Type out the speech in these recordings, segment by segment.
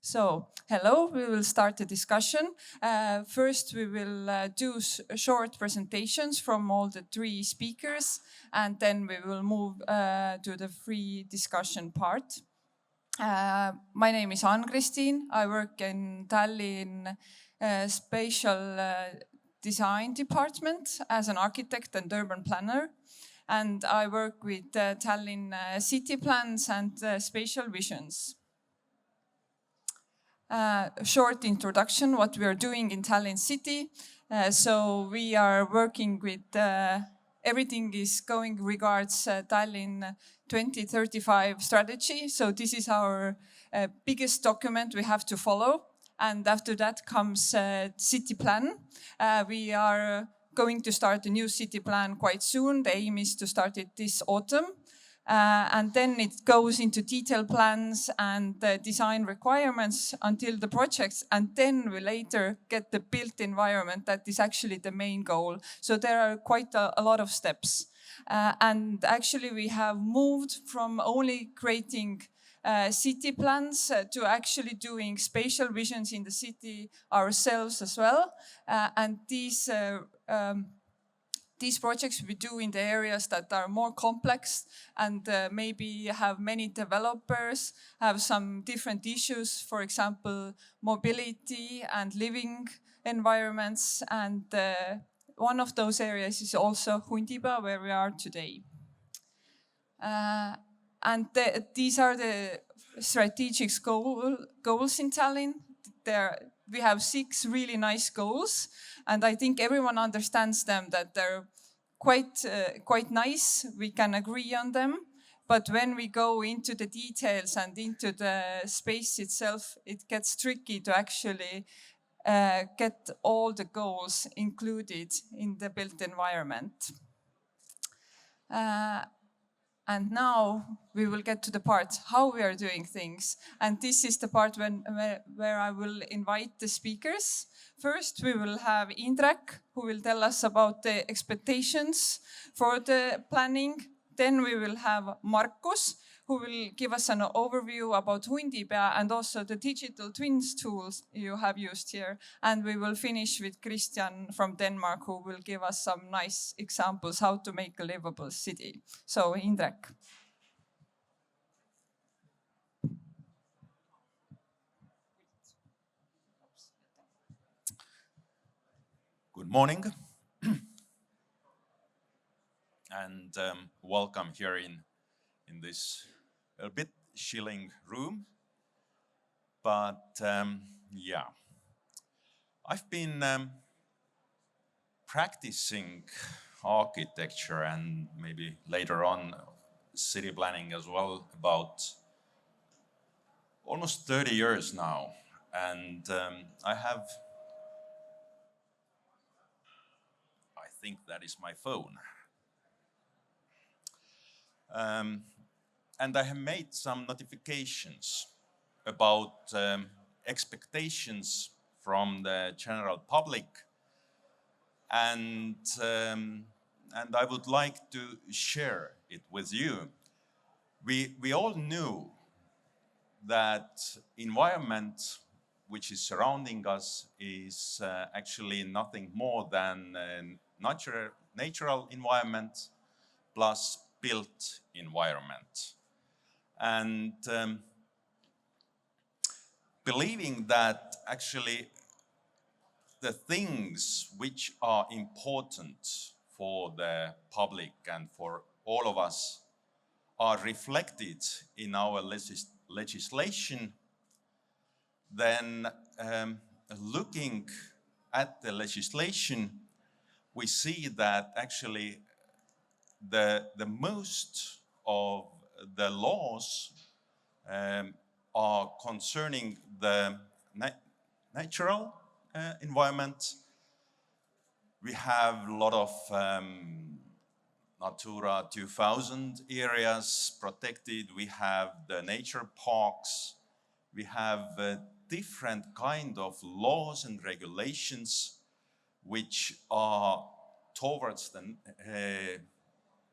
So, hello, we will start the discussion. First, we will do short presentations from all the three speakers, and then we will move to the free discussion part. My name is Ann Kristiin. I work in Tallinn Spatial Design Department as an architect and urban planner. And I work with Tallinn city plans and spatial visions. Short introduction, what we are doing in Tallinn city. So we are working with, everything is going regards Tallinn 2035 strategy. So this is our biggest document we have to follow. And after that comes city plan. We are going to start a new city plan quite soon. The aim is to start it this autumn. And then it goes into detailed plans and design requirements until the projects. And then we later get the built environment that is actually the main goal. So there are quite a lot of steps. And actually we have moved from only creating city plans to actually doing spatial visions in the city ourselves as well. And these projects we do in the areas that are more complex and maybe have many developers, have some different issues, for example, mobility and living environments. And one of those areas is also Hundipeal, where we are today. And these are the strategic goals in Tallinn. We have 6 really nice goals, and I think everyone understands them, that they're quite nice. We can agree on them, but when we go into the details and into the space itself, it gets tricky to actually get all the goals included in the built environment. And now we will get to the part how we are doing things. And this is the part where I will invite the speakers. First, we will have Indrek, who will tell us about the expectations for the planning. Then we will have Markus, who will give us an overview about Hundipeal and also the digital twins tools you have used here. And we will finish with Christian from Denmark, who will give us some nice examples how to make a livable city. So, Indrek. Good morning. And welcome here in this a bit chilling room. But yeah, I've been practicing architecture and maybe later on city planning as well about almost 30 years now. And I think that is my phone. And I have made some notifications about expectations from the general public. And I would like to share it with you. We all knew that environment which is surrounding us is actually nothing more than natural environment plus built environment. And believing that actually the things which are important for the public and for all of us are reflected in our legislation, then looking at the legislation, we see that actually the most of the laws are concerning the natural environment. We have a lot of Natura 2000 areas protected. We have the nature parks. We have different kind of laws and regulations which are towards the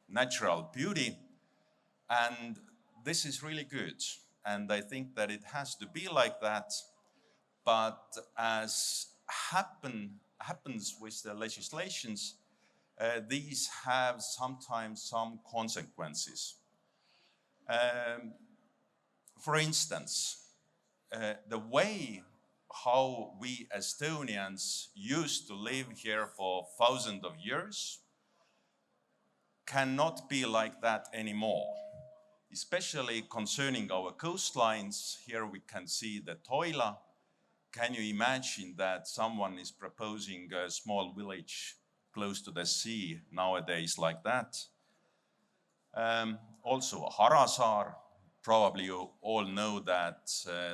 natural beauty. And this is really good. and I think that it has to be like that. But as happens with the legislations, these have sometimes some consequences. For instance, the way how we Estonians used to live here for thousands of years cannot be like that anymore, especially concerning our coastlines. Here we can see the Toila. Can you imagine that someone is proposing a small village close to the sea nowadays like that? Also Harasaar. Probably you all know that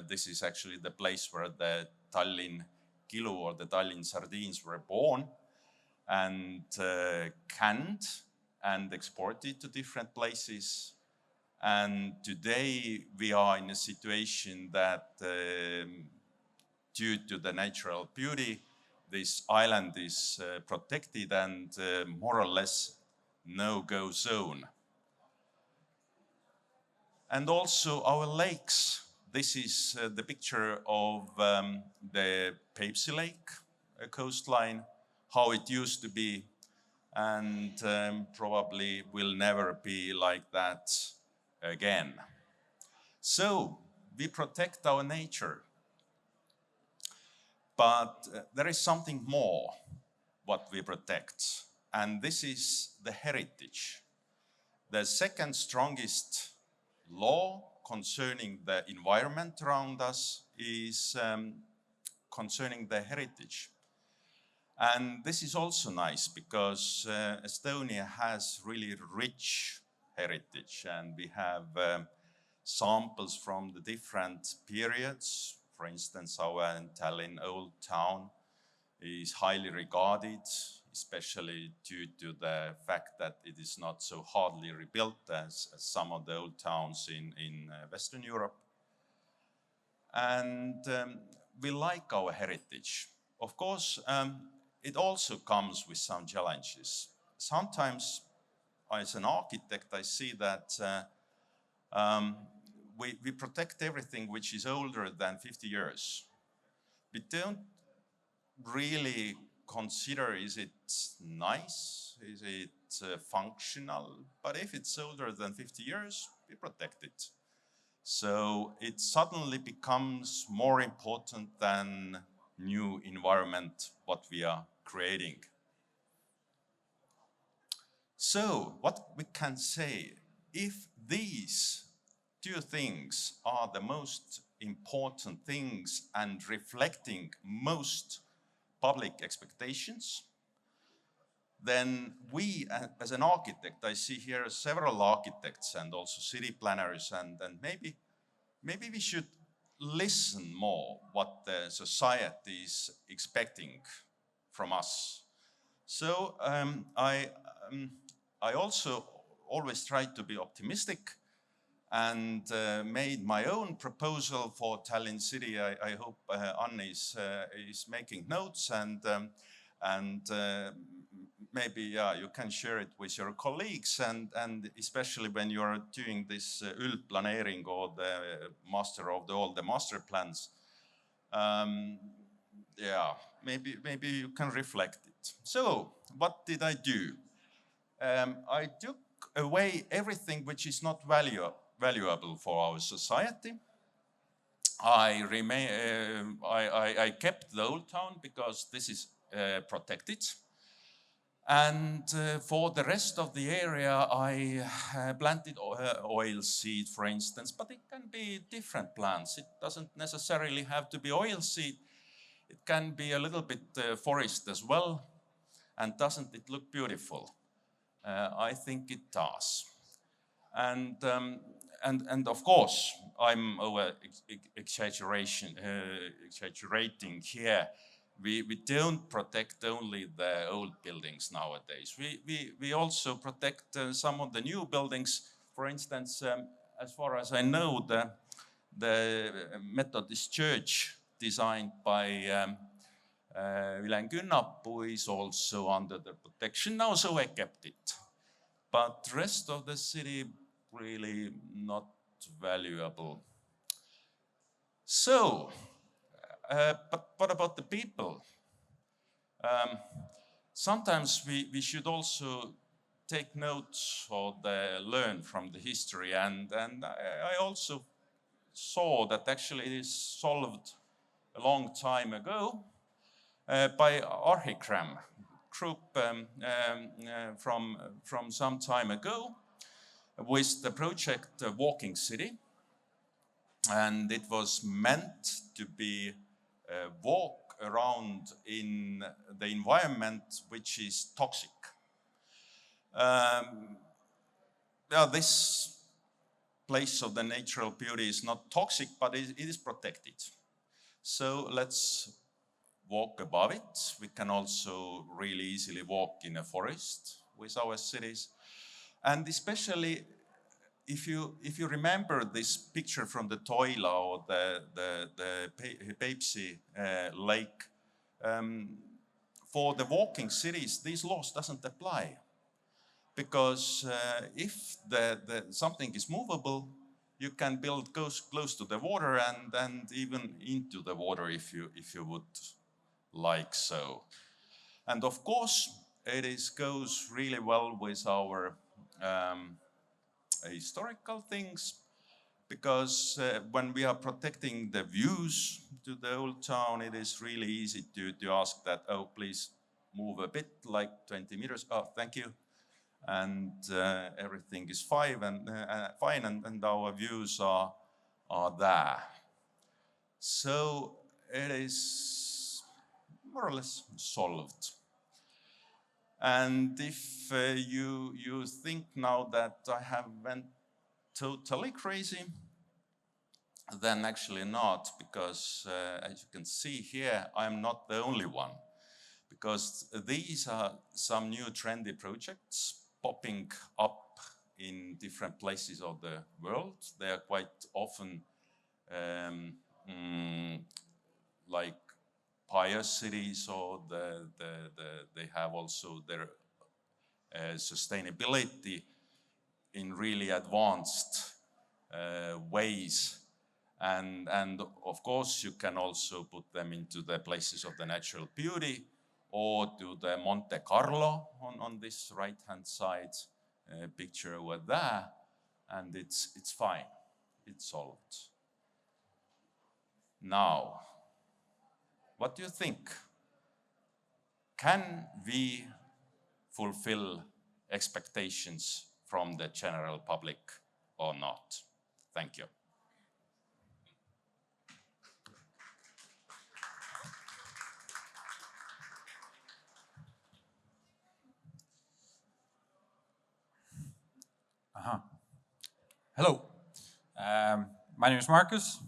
this is actually the place where the Tallinn kilu or the Tallinn sardines were born and canned and exported to different places. And today we are in a situation that due to the natural beauty, this island is protected and more or less no-go zone. And also our lakes. This is the picture of the Peipsi Lake coastline, how it used to be, and probably will never be like that again. So we protect our nature. But there is something more what we protect, and this is the heritage. The second strongest law concerning the environment around us is concerning the heritage. And this is also nice because Estonia has really rich heritage, and we have samples from the different periods. For instance, our Tallinn Old Town is highly regarded, especially due to the fact that it is not so hardly rebuilt as some of the old towns in Western Europe. And we like our heritage. Of course, it also comes with some challenges. Sometimes, as an architect, I see that we protect everything which is older than 50 years. We don't really consider, is it nice, is it functional, but if it's older than 50 years, we protect it. So it suddenly becomes more important than new environment what we are creating. So what we can say, if these two things are the most important things and reflecting most public expectations, then we, as an architect, I see here several architects and also city planners, and maybe we should listen more what the society is expecting from us. So I also always try to be optimistic and made my own proposal for Tallinn City. I hope Ann is making notes, and maybe you can share it with your colleagues, and especially when you are doing this üldplaneering or the master of all the master plans. Maybe you can reflect it. So what did I do? I took away everything which is not valuable for our society. I kept the old town because this is protected. And for the rest of the area, I planted oil seed, for instance, but it can be different plants. It doesn't necessarily have to be oil seed. It can be a little bit forest as well. And doesn't it look beautiful? I think it does. And of course, I'm exaggerating here. We don't protect only the old buildings nowadays. We also protect some of the new buildings. For instance, as far as I know, the Methodist Church designed by Vilen Künnapu is also under the protection now, so I kept it. But the rest of the city really not valuable So, but what about the people? Sometimes we should also take notes or learn from the history, and I also saw that actually it is solved a long time ago by Arhicram group from some time ago with the project Walking City, and it was meant to be walk around in the environment which is toxic. This place of the natural beauty is not toxic, but it is protected. So let's walk above it. We can also really easily walk in a forest with our cities. And especially if you remember this picture from the Toila or the Peipsi lake, for the walking cities, these laws doesn't apply. Because if something is movable, you can build close to the water and even into the water if you would like so. And of course, it goes really well with our historical things, because when we are protecting the views to the old town, it is really easy to ask that, oh, please move a bit, like 20 meters. Oh, thank you. And everything is fine, and our views are there. So it is more or less solved. And if you think now that I have went totally crazy, then actually not, because as you can see here, I'm not the only one, because these are some new trendy projects popping up in different places of the world. They are quite often like pious cities, or they have also their sustainability in really advanced ways. And of course, you can also put them into the places of the natural beauty, or to the Monte Carlo on this right-hand side picture over there, and it's fine, it's solved. Now, what do you think? Can we fulfill expectations from the general public or not? Thank you. Hello, my name is Markus,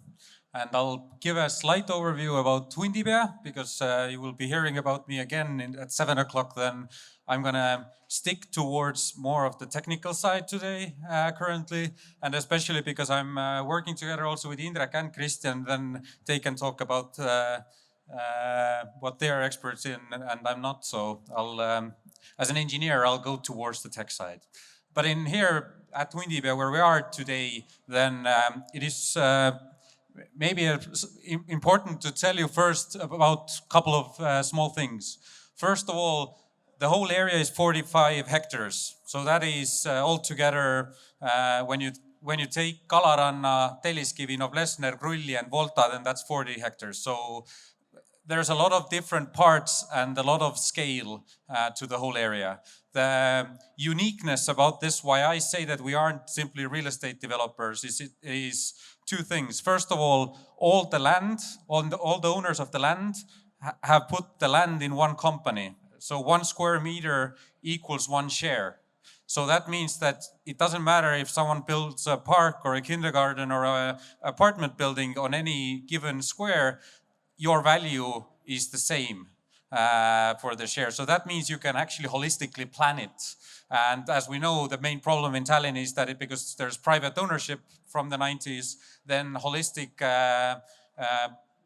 and I'll give a slight overview about Hundipeal, because you will be hearing about me again at 7 o'clock. Then I'm going to stick towards more of the technical side today currently, and especially because I'm working together also with Indrek and Kristjan, then they can talk about what they're experts in and I'm not. So I'll, as an engineer, I'll go towards the tech side. But in here at Hundipeal, where we are today, then it is maybe important to tell you first about a couple of small things. First of all, the whole area is 45 hectares. So that is altogether, when you take Kalaranna, Telliskivi, Noblessner, Krulli and Volta, then that's 40 hectares. So there's a lot of different parts and a lot of scale to the whole area. The uniqueness about this, why I say that we aren't simply real estate developers, is two things. First of all the land, all the owners of the land have put the land in one company. So 1 square meter equals 1 share. So that means that it doesn't matter if someone builds a park or a kindergarten or an apartment building on any given square, your value is the same for the share. So that means you can actually holistically plan it. And as we know, the main problem in Tallinn is that because there's private ownership from the 90s, then holistic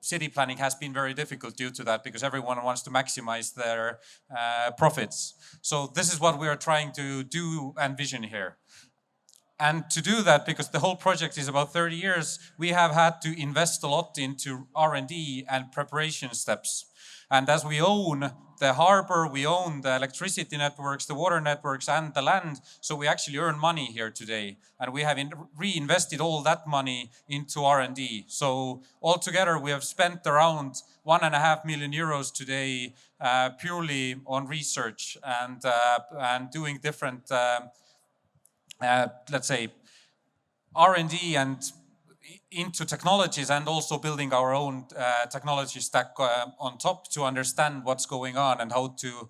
city planning has been very difficult due to that, because everyone wants to maximize their profits. So this is what we are trying to do and vision here. And to do that, because the whole project is about 30 years, we have had to invest a lot into R&D and preparation steps. And as we own the harbor, we own the electricity networks, the water networks, and the land, so we actually earn money here today. And we have reinvested all that money into R&D. So altogether, we have spent around 1.5 million euros today purely on research and doing different let's say, R&D and into technologies, and also building our own technology stack on top to understand what's going on and how to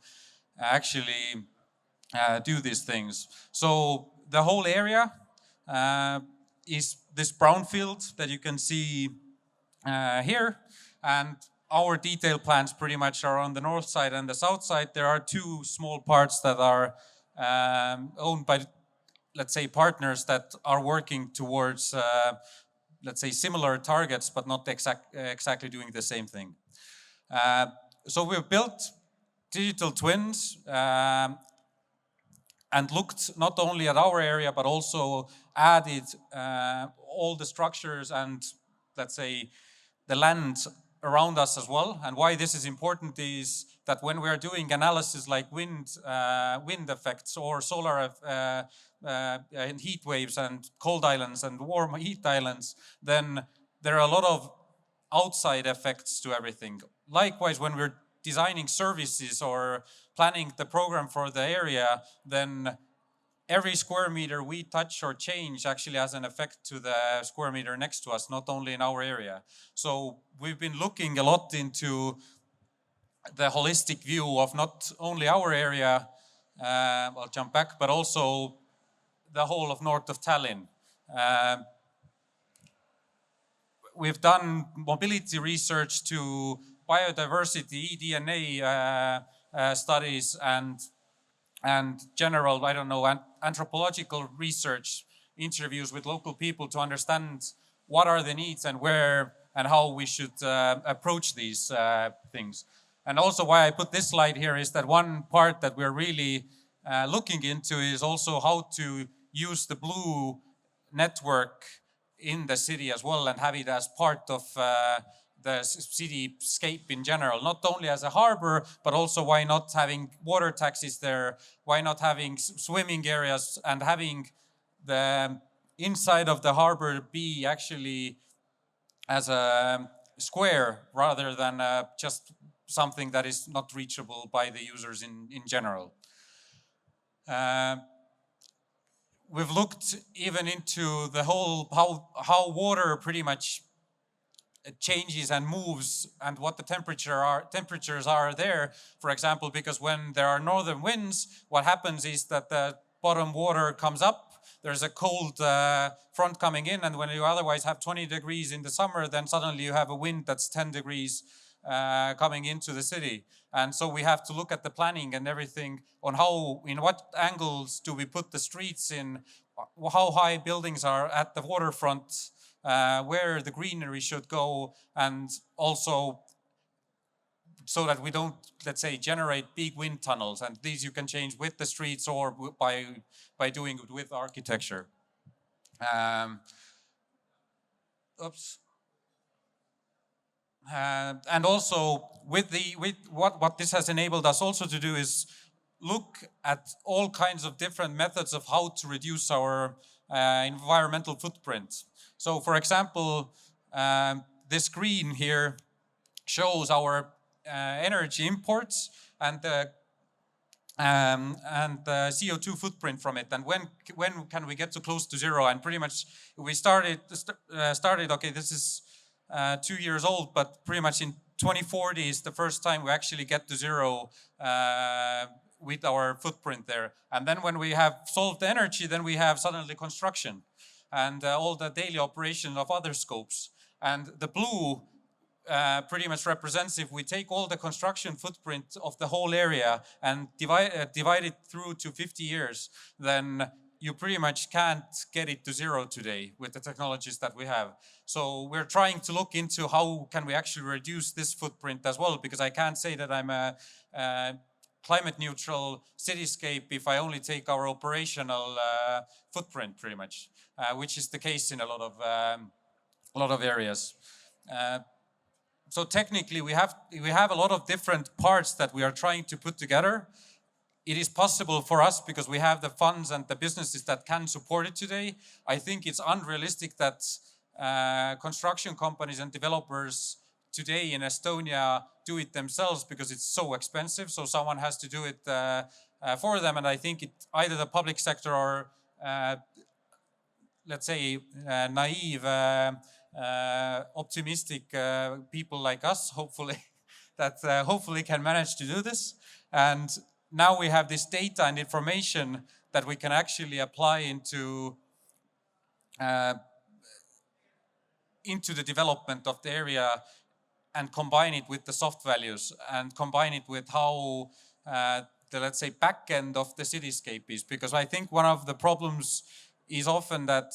actually do these things. So the whole area is this brownfield that you can see here, and our detailed plans pretty much are on the north side and the south side. There are two small parts that are owned by, let's say, partners that are working towards, let's say, similar targets, but not exactly doing the same thing. So we've built digital twins and looked not only at our area, but also added all the structures and, let's say, the land around us as well. And why this is important is that when we are doing analysis like wind effects or solar and heat waves and cold islands and warm heat islands, then there are a lot of outside effects to everything. Likewise, when we're designing services or planning the program for the area, then every square meter we touch or change actually has an effect to the square meter next to us, not only in our area. So we've been looking a lot into the holistic view of not only our area, I'll jump back, but also the whole of north of Tallinn. We've done mobility research to biodiversity, eDNA studies, and general, I don't know, anthropological research, interviews with local people to understand what are the needs and where and how we should approach these things. And also why I put this slide here is that one part that we're really looking into is also how to use the blue network in the city as well and have it as part of the cityscape in general, not only as a harbor, but also why not having water taxis there, why not having swimming areas and having the inside of the harbor be actually as a square rather than just something that is not reachable by the users in general. We've looked even into the whole, how water pretty much changes and moves and what the temperatures are there, for example, because when there are northern winds, what happens is that the bottom water comes up, there's a cold front coming in, and when you otherwise have 20 degrees in the summer, then suddenly you have a wind that's 10 degrees coming into the city. And so we have to look at the planning and everything on how, in what angles do we put the streets in, how high buildings are at the waterfront, where the greenery should go, and also so that we don't, let's say, generate big wind tunnels. And these you can change with the streets or by doing it with architecture. And also with what this has enabled us also to do is look at all kinds of different methods of how to reduce our environmental footprint. So, for example, this green here shows our energy imports and the CO2 footprint from it, and when can we get to close to zero? And pretty much we started. Okay, this is 2 years old, but pretty much in 2040 is the first time we actually get to zero with our footprint there. And then when we have solved the energy, then we have suddenly construction and all the daily operation of other scopes. And the blue pretty much represents, if we take all the construction footprint of the whole area and divide it through to 50 years, then you pretty much can't get it to zero today with the technologies that we have. So we're trying to look into how can we actually reduce this footprint as well, because I can't say that I'm climate neutral cityscape if I only take our operational footprint, pretty much, which is the case in a lot of areas. So technically, we have a lot of different parts that we are trying to put together. It is possible for us because we have the funds and the businesses that can support it today. I think it's unrealistic that construction companies and developers today in Estonia do it themselves because it's so expensive. So someone has to do it for them. And I think either the public sector or, let's say, naive, optimistic people like us, hopefully, that hopefully can manage to do this. And now we have this data and information that we can actually apply into the development of the area and combine it with the soft values and combine it with how the, let's say, back end of the cityscape is. Because I think one of the problems is often that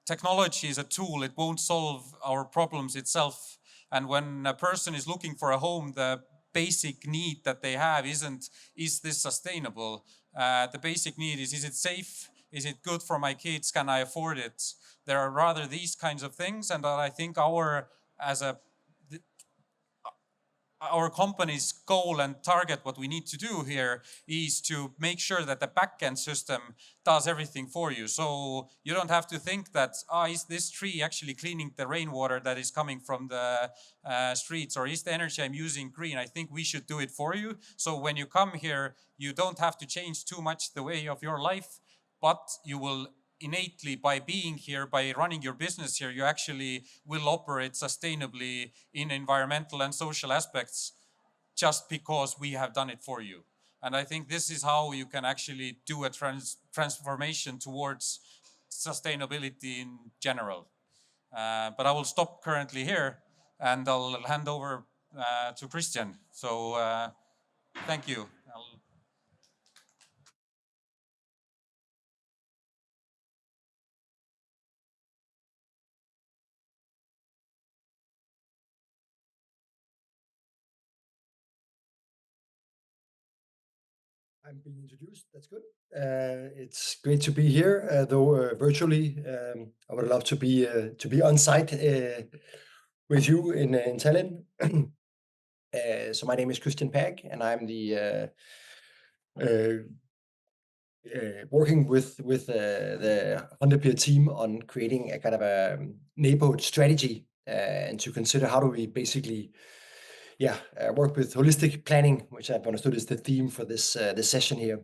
technology is a tool, it won't solve our problems itself. And when a person is looking for a home, the basic need that they have isn't, is this sustainable? The basic need is it safe? Is it good for my kids? Can I afford it? There are rather these kinds of things. And I think our company's goal and target, what we need to do here is to make sure that the backend system does everything for you. So you don't have to think that, is this tree actually cleaning the rainwater that is coming from the streets, or is the energy I'm using green? I think we should do it for you. So when you come here, you don't have to change too much the way of your life, but you will innately, by being here, by running your business here, you actually will operate sustainably in environmental and social aspects just because we have done it for you. And I think this is how you can actually do a transformation towards sustainability in general. But I will stop currently here and I'll hand over to Christian. So thank you. I'm being introduced. That's good. It's great to be here, though virtually. I would love to be on site with you in Tallinn. So my name is Christian Pagh, and I'm the working with the Hundipeal team on creating a kind of a neighborhood strategy and to consider how do we basically work with holistic planning, which I've understood is the theme for this session here.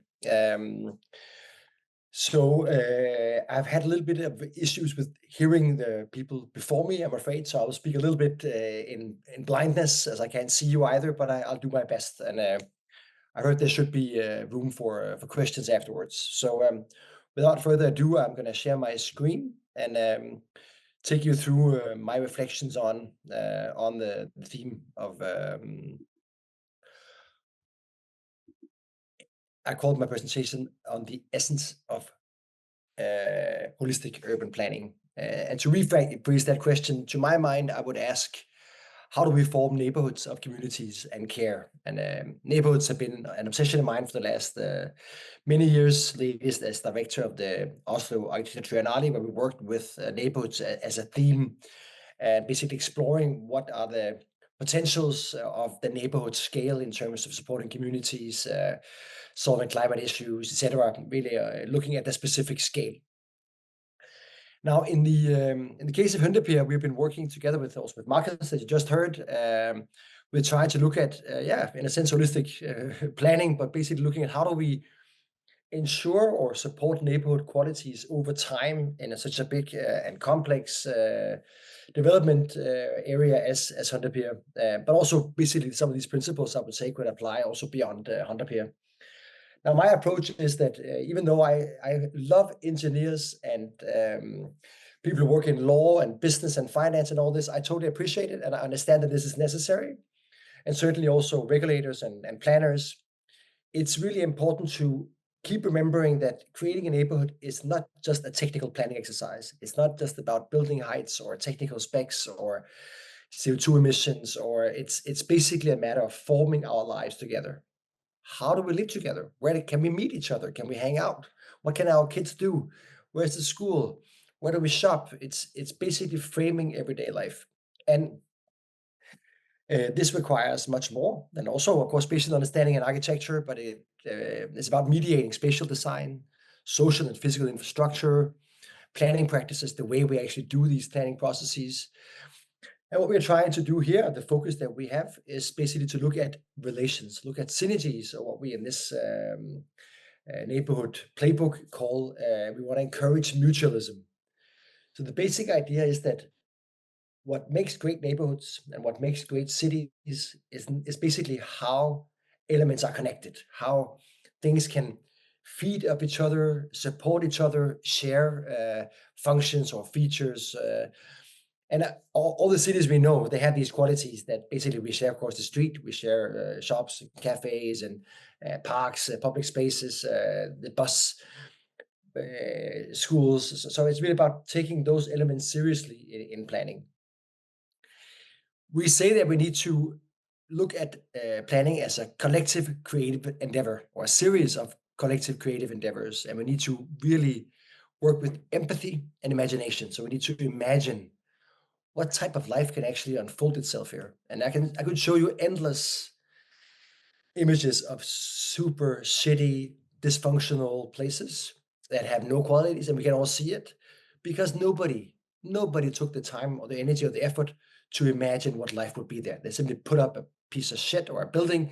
So I've had a little bit of issues with hearing the people before me, I'm afraid. So I'll speak a little bit in blindness, as I can't see you either, but I'll do my best. And I heard there should be room for questions afterwards. So without further ado, I'm going to share my screen and take you through my reflections on the theme of. I called my presentation on the essence of holistic urban planning. And to rephrase that question, to my mind, I would ask, how do we form neighborhoods of communities and care? And neighborhoods have been an obsession of mine for the last many years, latest as director of the Oslo Architecture Triennale, where we worked with neighborhoods as a theme and basically exploring what are the potentials of the neighborhood scale in terms of supporting communities, solving climate issues, etc. Really looking at the specific scale. Now, in the case of Hundipeal, we've been working together with Markus, as you just heard. We try to look at, in a sense, holistic planning, but basically looking at how do we ensure or support neighborhood qualities over time in such a big and complex development area as Hundipeal, but also basically some of these principles I would say could apply also beyond Hundipeal. Now, my approach is that even though I love engineers and people who work in law and business and finance and all this, I totally appreciate it and I understand that this is necessary, and certainly also regulators and planners. It's really important to keep remembering that creating a neighborhood is not just a technical planning exercise. It's not just about building heights or technical specs or CO2 emissions, or it's basically a matter of forming our lives together. how do we live together? Where can we meet each other? Can we hang out? What can our kids do? Where's the school? Where do we shop? It's basically framing everyday life. And this requires much more than also, of course, spatial understanding and architecture, but it's about mediating spatial design, social and physical infrastructure, planning practices, the way we actually do these planning processes. And what we're trying to do here, the focus that we have, is basically to look at relations, look at synergies, or what we in this neighborhood playbook call, we want to encourage mutualism. So the basic idea is that what makes great neighborhoods and what makes great cities is basically how elements are connected, how things can feed up each other, support each other, share functions or features. And all the cities we know, they have these qualities that basically we share across the street. We share shops, cafes, and parks, public spaces, the bus, schools. So it's really about taking those elements seriously in planning. We say that we need to look at planning as a collective creative endeavor, or a series of collective creative endeavors. And we need to really work with empathy and imagination. So we need to imagine what type of life can actually unfold itself here. And I could show you endless images of super shitty, dysfunctional places that have no qualities, and we can all see it because nobody took the time or the energy or the effort to imagine what life would be there. They simply put up a piece of shit or a building,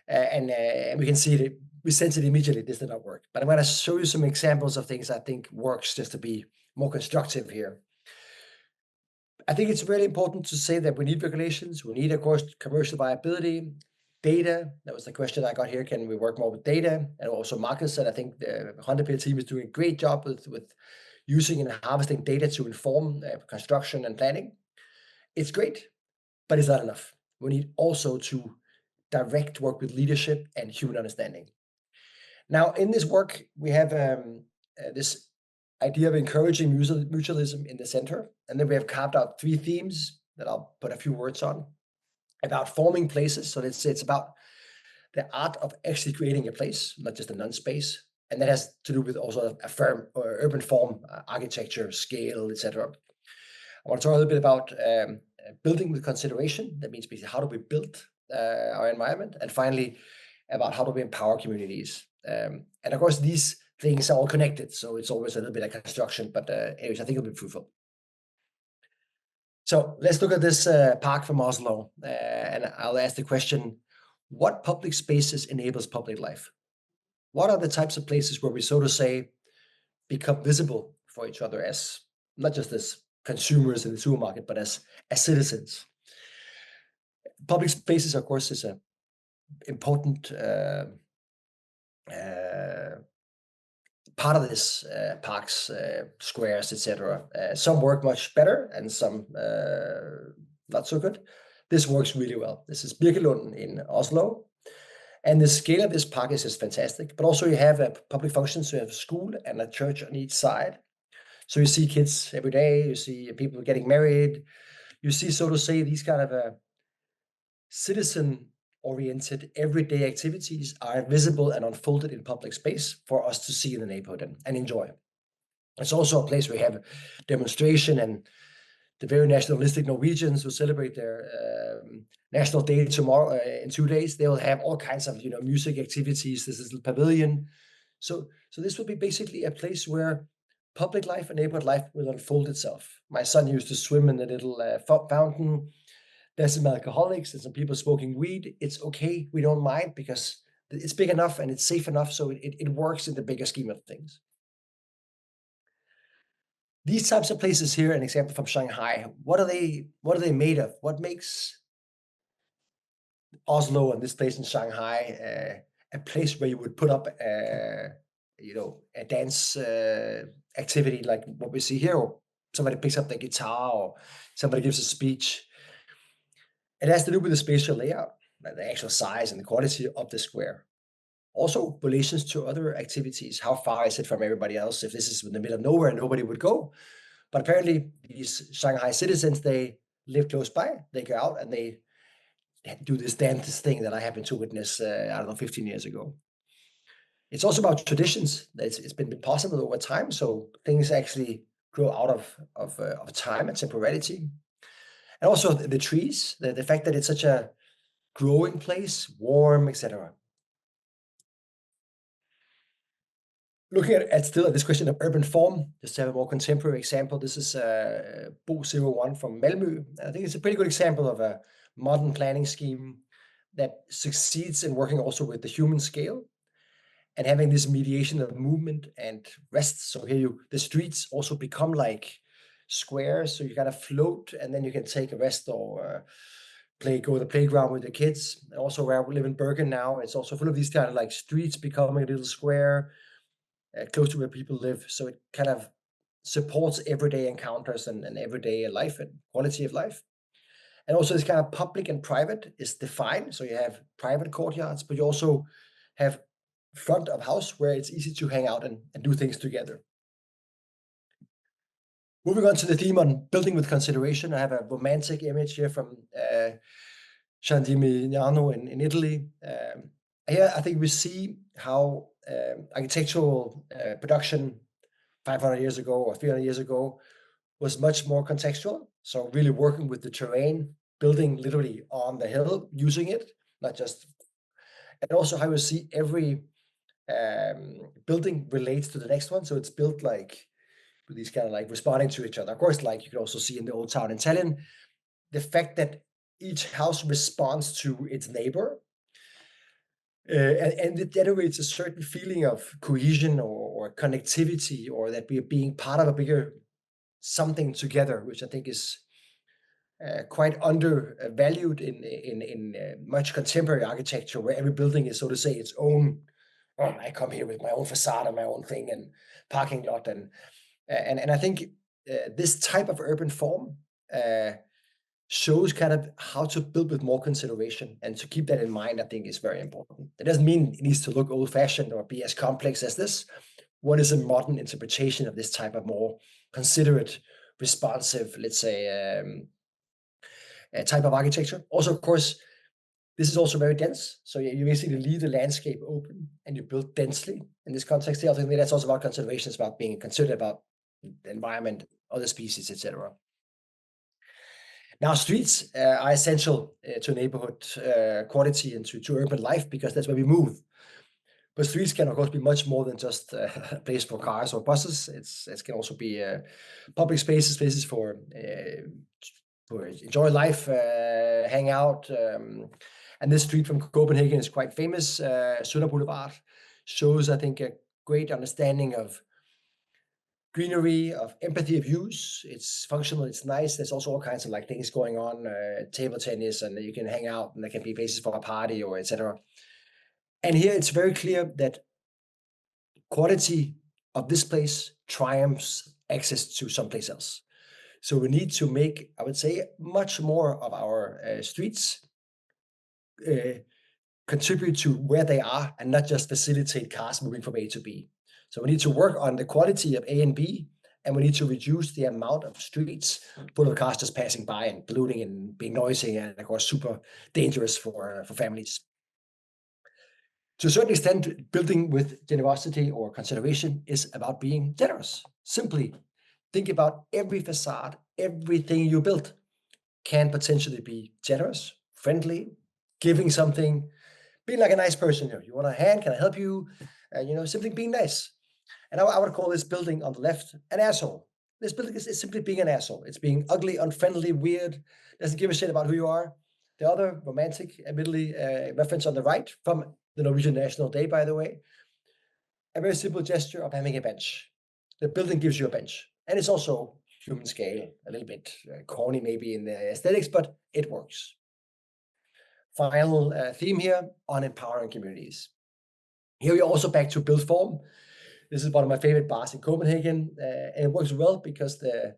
and we can see it. We sense it immediately. This did not work. But I'm going to show you some examples of things I think works, just to be more constructive here. I think it's really important to say that we need regulations. We need, of course, commercial viability, data. That was the question I got here. Can we work more with data? And also Markus said, I think the Hundipeal team is doing a great job with using and harvesting data to inform construction and planning. It's great, but it's not enough. We need also to direct work with leadership and human understanding. Now, in this work, we have this idea of encouraging mutualism in the center. And then we have carved out 3 themes that I'll put a few words on about forming places. So it's about the art of actually creating a place, not just a non-space. And that has to do with also a firm or urban form, architecture, scale, etc. I want to talk a little bit about building with consideration. That means basically how do we build our environment? And finally, about how do we empower communities? And of course, these things are all connected, so it's always a little bit of construction, but anyways, I think it'll be fruitful. So let's look at this park from Oslo, and I'll ask the question, what public spaces enables public life? What are the types of places where we, so to say, become visible for each other as, not just as consumers in the supermarket, but as citizens? Public spaces, of course, is an important part of this, parks, squares, etc. Some work much better and some not so good. This works really well. This is Birkelund in Oslo. And the scale of this park is just fantastic. But also you have public functions. So you have a school and a church on each side. So you see kids every day. You see people getting married. You see, so to say, these kind of citizen-oriented everyday activities are visible and unfolded in public space for us to see in the neighborhood and enjoy. It's also a place where we have demonstration, and the very nationalistic Norwegians who celebrate their National Day tomorrow in 2 days. They will have all kinds of music activities. This is a pavilion. So this will be basically a place where public life and neighborhood life will unfold itself. My son used to swim in the little fountain. There's some alcoholics and some people smoking weed. It's okay. We don't mind because it's big enough and it's safe enough. So it works in the bigger scheme of things. These types of places here, an example from Shanghai, what are they made of? What makes Oslo and this place in Shanghai a place where you would put up a dance activity like what we see here, or somebody picks up the guitar, or somebody gives a speech? It has to do with the spatial layout, like the actual size and the quality of the square. Also, relations to other activities. How far is it from everybody else? If this is in the middle of nowhere, nobody would go. But apparently, these Shanghai citizens, they live close by. They go out and they do this dance thing that I happened to witness, 15 years ago. It's also about traditions. It's been possible over time, so things actually grow out of time and temporality. And also the trees, the fact that it's such a growing place, warm, etc. Looking at this question of urban form, just to have a more contemporary example, this is Bo 01 from Malmö. I think it's a pretty good example of a modern planning scheme that succeeds in working also with the human scale and having this mediation of movement and rest. So here the streets also become like squares, so you kind of float and then you can take a rest or go to the playground with the kids. Also where we live in Bergen now, it's also full of these kind of like streets becoming a little square, close to where people live. So it kind of supports everyday encounters and everyday life and quality of life. And also this kind of public and private is defined. So you have private courtyards, but you also have front of house where it's easy to hang out and do things together. Moving on to the theme on building with consideration, I have a romantic image here from Gimignano in Italy. Here I think we see how architectural production 500 years ago or 300 years ago was much more contextual. So really working with the terrain, building literally on the hill, using it, not just, and also how you see every building relates to the next one. So it's built like with these kind of like responding to each other. Of course, like you can also see in the old town in Tallinn, the fact that each house responds to its neighbor. And it generates a certain feeling of cohesion or connectivity, or that we are being part of a bigger something together, which I think is quite undervalued in much contemporary architecture, where every building is, so to say, its own. Oh, I come here with my own facade and my own thing and parking lot, and I think this type of urban form shows kind of how to build with more consideration, and to keep that in mind, I think is very important. It doesn't mean it needs to look old-fashioned or be as complex as this. What is a modern interpretation of this type of more considerate, responsive, let's say, type of architecture? Also, of course, this is also very dense. So you basically leave the landscape open and you build densely in this context here. I think that's also about consideration. It's about being considerate about the environment, other species, etc. Now, streets are essential to neighborhood quality and to urban life, because that's where we move. But streets can, of course, be much more than just a place for cars or buses. It can also be public spaces for enjoy life, hang out. And this street from Copenhagen is quite famous. Sønder Boulevard shows, I think, a great understanding of greenery, of empathy of use. It's functional, it's nice. There's also all kinds of like things going on, table tennis, and you can hang out, and there can be places for a party or etc. And here it's very clear that quality of this place triumphs access to someplace else. So we need to make, I would say, much more of our streets contribute to where they are, and not just facilitate cars moving from A to B. So we need to work on the quality of A and B, and we need to reduce the amount of streets full of cars just passing by and polluting and being noisy, and of course super dangerous for families. To a certain extent, building with generosity or consideration is about being generous. Simply think about every facade, everything you build can potentially be generous, friendly, giving something, being like a nice person. You want a hand? Can I help you? Simply being nice. And I would call this building on the left an asshole. This building is simply being an asshole. It's being ugly, unfriendly, weird, doesn't give a shit about who you are. The other romantic, admittedly, reference on the right from the Norwegian National Day, by the way, a very simple gesture of having a bench. The building gives you a bench, and it's also human scale, a little bit corny maybe in the aesthetics, but it works. Final theme here on empowering communities. Here we're also back to build form. This is one of my favorite bars in Copenhagen, and it works well because the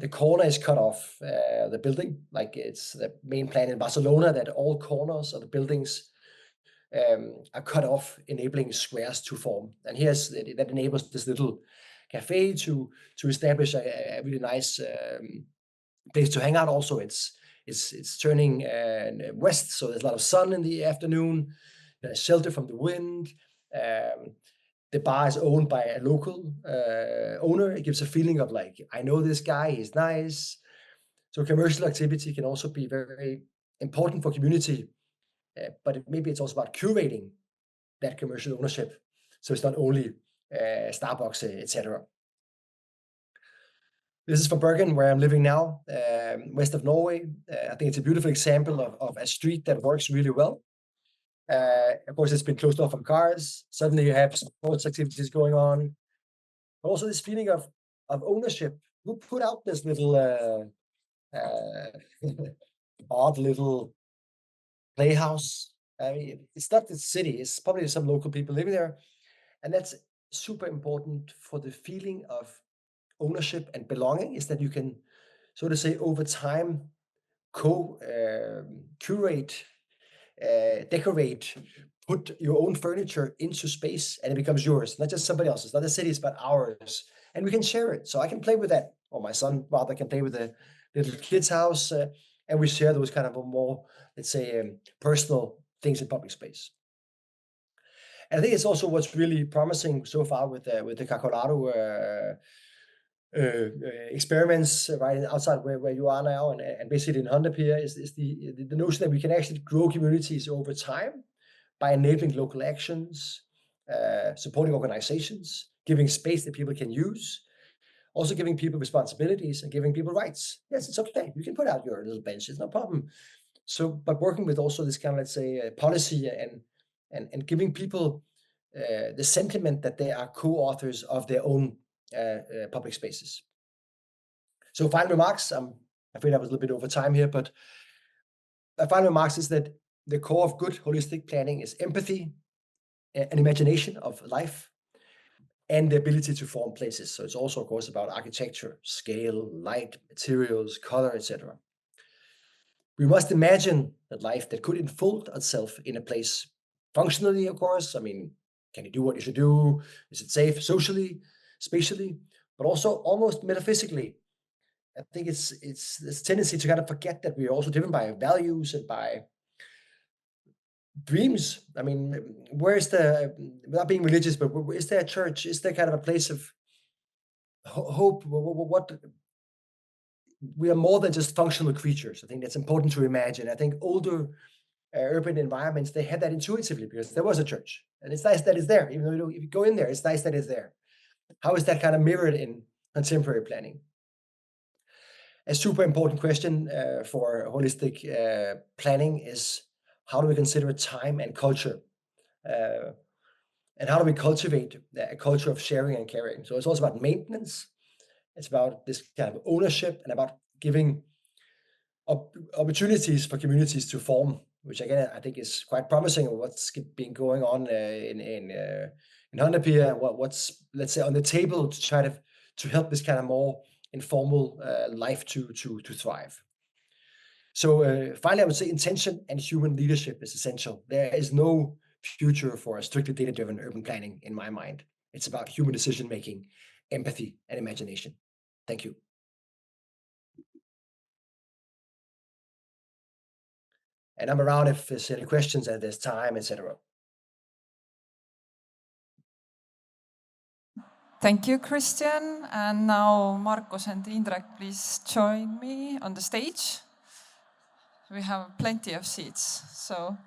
corner is cut off the building, like it's the main plan in Barcelona that all corners of the buildings are cut off, enabling squares to form. And that enables this little cafe to establish a really nice place to hang out. Also, it's it's turning west, so there's a lot of sun in the afternoon, shelter from the wind. The bar is owned by a local owner. It gives a feeling of like, I know this guy, he's nice. So commercial activity can also be very, very important for community, but maybe it's also about curating that commercial ownership. So it's not only Starbucks, etc. This is from Bergen, where I'm living now, west of Norway. I think it's a beautiful example of a street that works really well. Of course, it's been closed off from cars. Suddenly you have sports activities going on. But also this feeling of ownership. Who put out this little odd little playhouse? I mean, it's not the city. It's probably some local people living there. And that's super important for the feeling of ownership and belonging, is that you can, so to say, over time, curate, decorate, put your own furniture into space, and it becomes yours, not just somebody else's, not the city's, but ours. And we can share it. So I can play with that, or my son rather can play with the little kid's house, and we share those kind of more, let's say, personal things in public space. And I think it's also what's really promising so far with the Kakolado experiments right outside where you are now, and basically in Hundipeal is the notion that we can actually grow communities over time by enabling local actions, supporting organizations, giving space that people can use, also giving people responsibilities and giving people rights. Yes, it's okay. You can put out your little bench. It's no problem. So, but working with also this kind of, let's say, policy and giving people the sentiment that they are co-authors of their own public spaces. So final remarks, I'm afraid I was a little bit over time here, but final remarks is that the core of good holistic planning is empathy, an imagination of life, and the ability to form places. So it's also, of course, about architecture, scale, light, materials, color, etc. We must imagine a life that could unfold itself in a place functionally, of course. I mean, can you do what you should do? Is it safe socially, spatially, but also almost metaphysically? I think it's this tendency to kind of forget that we are also driven by values and by dreams. I mean, where's the, without being religious, but is there a church? Is there kind of a place of hope? What we are more than just functional creatures. I think that's important to imagine. I think older urban environments, they had that intuitively because there was a church, and it's nice that it's there. Even though if you go in there, it's nice that it's there. How is that kind of mirrored in contemporary planning? A super important question for holistic planning is, how do we consider time and culture? And how do we cultivate a culture of sharing and caring? So it's also about maintenance. It's about this kind of ownership and about giving opportunities for communities to form, which again, I think is quite promising of what's been going on in Hundipeal, what's, let's say, on the table to try to help this kind of more informal life to thrive. So finally, I would say intention and human leadership is essential. There is no future for a strictly data-driven urban planning in my mind. It's about human decision-making, empathy, and imagination. Thank you. And I'm around if there's any questions and there's time, etc. Thank you, Christian. And now Markus and Indrek, please join me on the stage. We have plenty of seats, so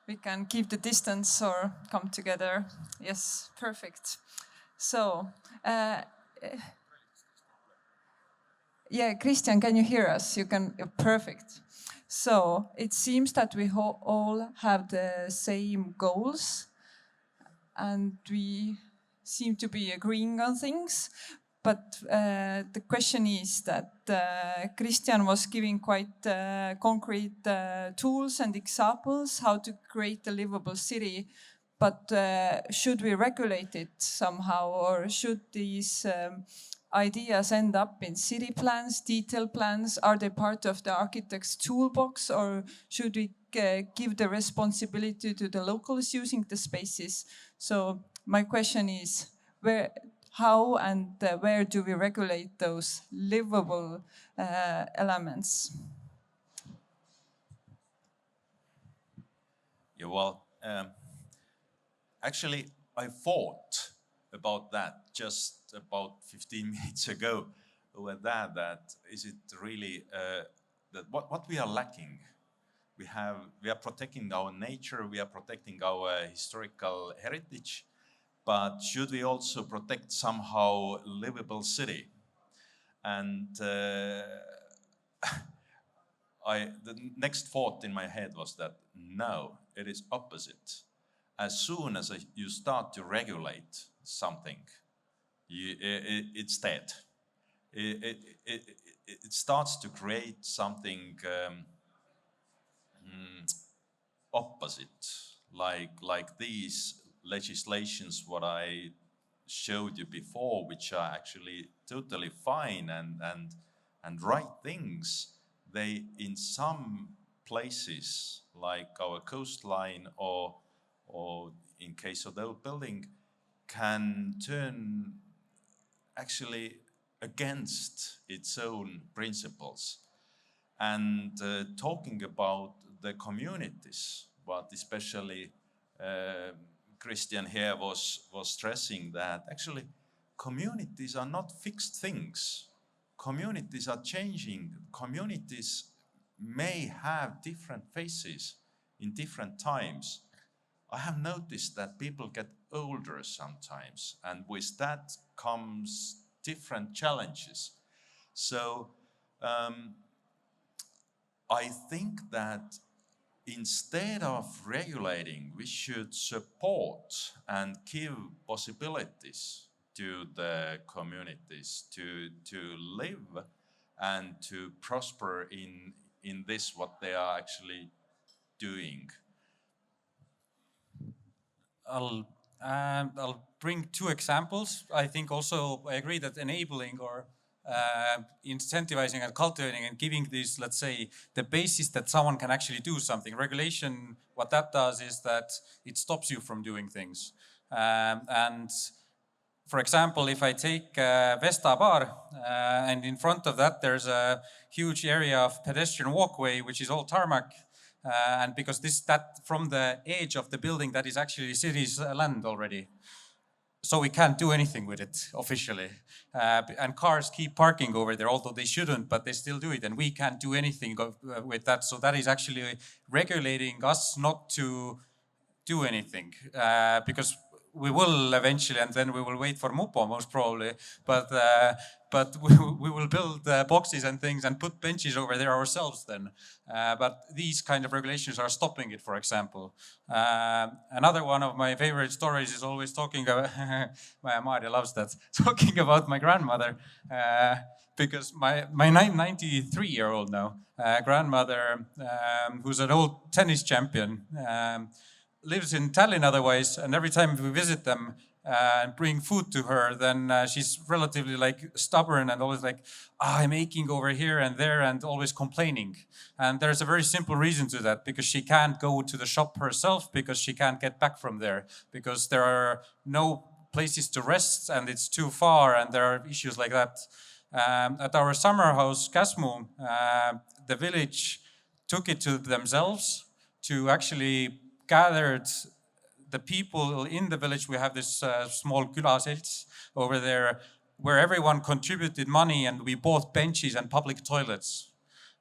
we can keep the distance or come together. Yes, perfect. So, yeah, Christian, can you hear us? You can, perfect. So it seems that we all have the same goals, and we seem to be agreeing on things. But the question is that Christian was giving quite concrete tools and examples how to create a livable city. But should we regulate it somehow, or should these ideas end up in city plans, detail plans? Are they part of the architect's toolbox, or should we give the responsibility to the locals using the spaces? So my question is, how and where do we regulate those livable elements? Yeah, well, actually, I thought about that just about 15 minutes ago. With that is it really that what we are lacking? We are protecting our nature, we are protecting our historical heritage, but should we also protect somehow livable city? And the next thought in my head was that no, it is opposite. As soon as you start to regulate something, it's dead. It starts to create something opposite, like these legislations what I showed you before, which are actually totally fine and right things. They, in some places, like our coastline or in case of the old building, can turn actually against its own principles. And talking about the communities, but especially Christian here was stressing that actually communities are not fixed things. Communities are changing. Communities may have different faces in different times. I have noticed that people get older sometimes, and with that comes different challenges. So I think that instead of regulating, we should support and give possibilities to the communities to live and to prosper in this what they are actually doing. I'll bring two examples. I think also I agree that enabling or incentivizing and cultivating and giving this, let's say, the basis that someone can actually do something. Regulation, what that does is that it stops you from doing things. And for example, if I take Vesta Bar, and in front of that there's a huge area of pedestrian walkway, which is all tarmac, and because that from the edge of the building, that is actually city's land already. So we can't do anything with it officially. And cars keep parking over there, although they shouldn't, but they still do it. And we can't do anything with that. So that is actually regulating us not to do anything, because we will eventually, and then we will wait for Mupo most probably, but we will build boxes and things and put benches over there ourselves then. But these kind of regulations are stopping it, for example. Another one of my favorite stories is always talking about, Maria loves that, talking about my grandmother, because my 93-year-old now grandmother, who's an old tennis champion, lives in Tallinn otherwise, and every time we visit them and bring food to her, then she's relatively like stubborn and always like, I'm aching over here and there, and always complaining. And there's a very simple reason to that, because she can't go to the shop herself, because she can't get back from there, because there are no places to rest and it's too far, and there are issues like that. At our summer house, Kasmu, the village took it to themselves to actually gathered the people in the village. We have this small külaselts over there where everyone contributed money, and we bought benches and public toilets.